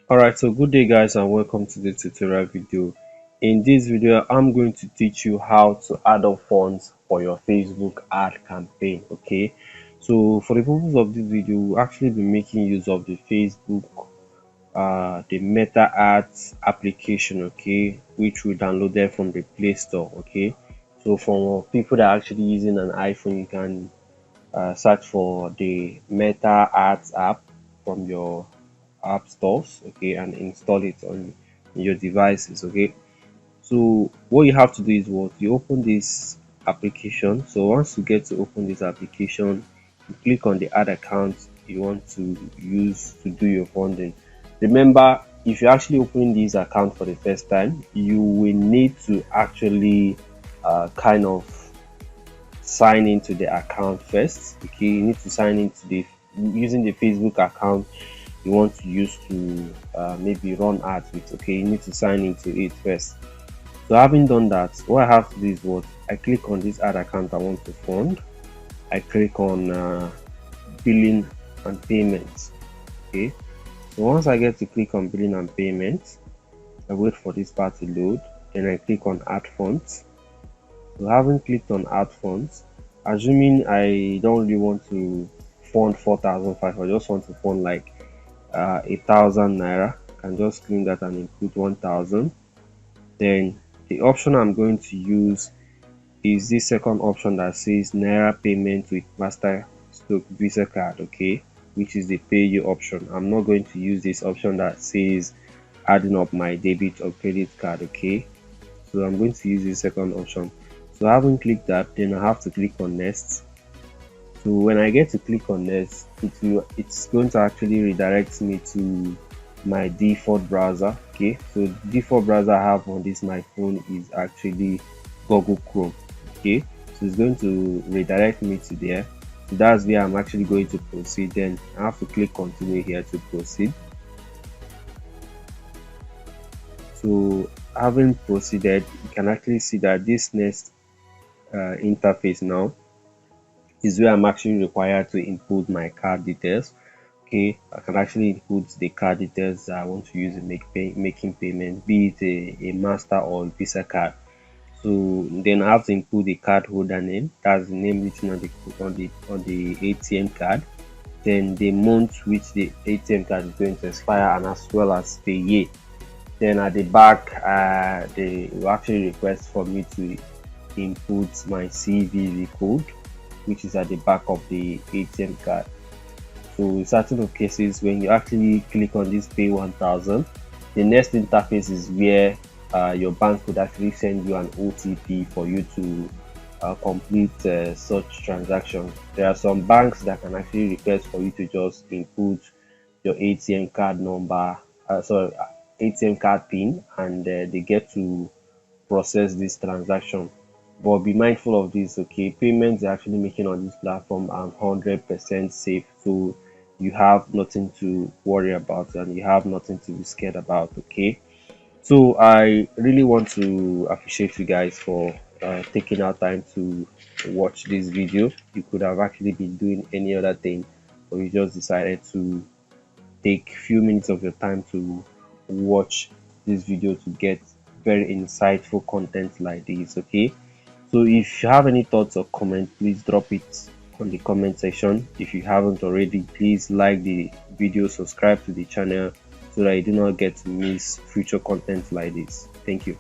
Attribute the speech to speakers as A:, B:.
A: Alright, so good day guys and welcome to the tutorial video. In this video, I'm going to teach you how to add up fonts for your Facebook ad campaign. Okay, so for the purpose of this video, we'll actually be making use of the Facebook the Meta Ads application, okay, which we downloaded from the Play Store. Okay, so for people that are actually using an iPhone, you can search for the Meta Ads app from your app stores, okay, and install it on your devices. Okay, so what you have to do is what you open this application. So once you get to open this application, you click on the ad account you want to use to do your funding. Remember, if you're actually opening this account for the first time, you will need to actually kind of sign into the account first. Okay, you need to sign into the using the Facebook account you want to use to maybe run ads with. Okay, you need to sign into it first. So having done that, what I have to do is what I click on this ad account I want to fund. I click on billing and payments. Okay, so once I get to click on billing and payments, I wait for this part to load, then I click on add funds. So having clicked on add funds, assuming I don't really want to fund 4,500, I just want to fund like 1,000 naira, I can just clean that and include 1,000. Then the option I'm going to use is this second option that says naira payment with master stroke visa card, okay, which is the pay you option. I'm not going to use this option that says adding up my debit or credit card. Okay, so I'm going to use the second option. So having clicked that, then I have to click on next. So when I get to click on next, it's going to actually redirect me to my default browser. Okay, so the default browser I have on this my phone is actually Google Chrome. Okay, so it's going to redirect me to there. So that's where I'm actually going to proceed. Then I have to click continue here to proceed. So having proceeded, you can actually see that this next interface now is where I'm actually required to input my card details. Okay, I can actually input the card details that I want to use in making payment, be it a master or visa card. So then I have to input the card holder name, that's the name written on the ATM card, then the month which the ATM card is going to expire, and as well as the year. Then at the back, they will actually request for me to input my CVV code, which is at the back of the ATM card. So in certain cases, when you actually click on this pay 1,000, the next interface is where your bank could actually send you an OTP for you to complete such transaction. There are some banks that can actually request for you to just input your ATM card number, ATM card pin, and they get to process this transaction. But be mindful of this. Okay, payments you're actually making on this platform are 100% safe, so you have nothing to worry about and you have nothing to be scared about. Okay, so I really want to appreciate you guys for taking our time to watch this video. You could have actually been doing any other thing, but you just decided to take few minutes of your time to watch this video to get very insightful content like this. Okay, so if you have any thoughts or comment, please drop it on the comment section. If you haven't already, please like the video, subscribe to the channel so that you do not get to miss future content like this. Thank you.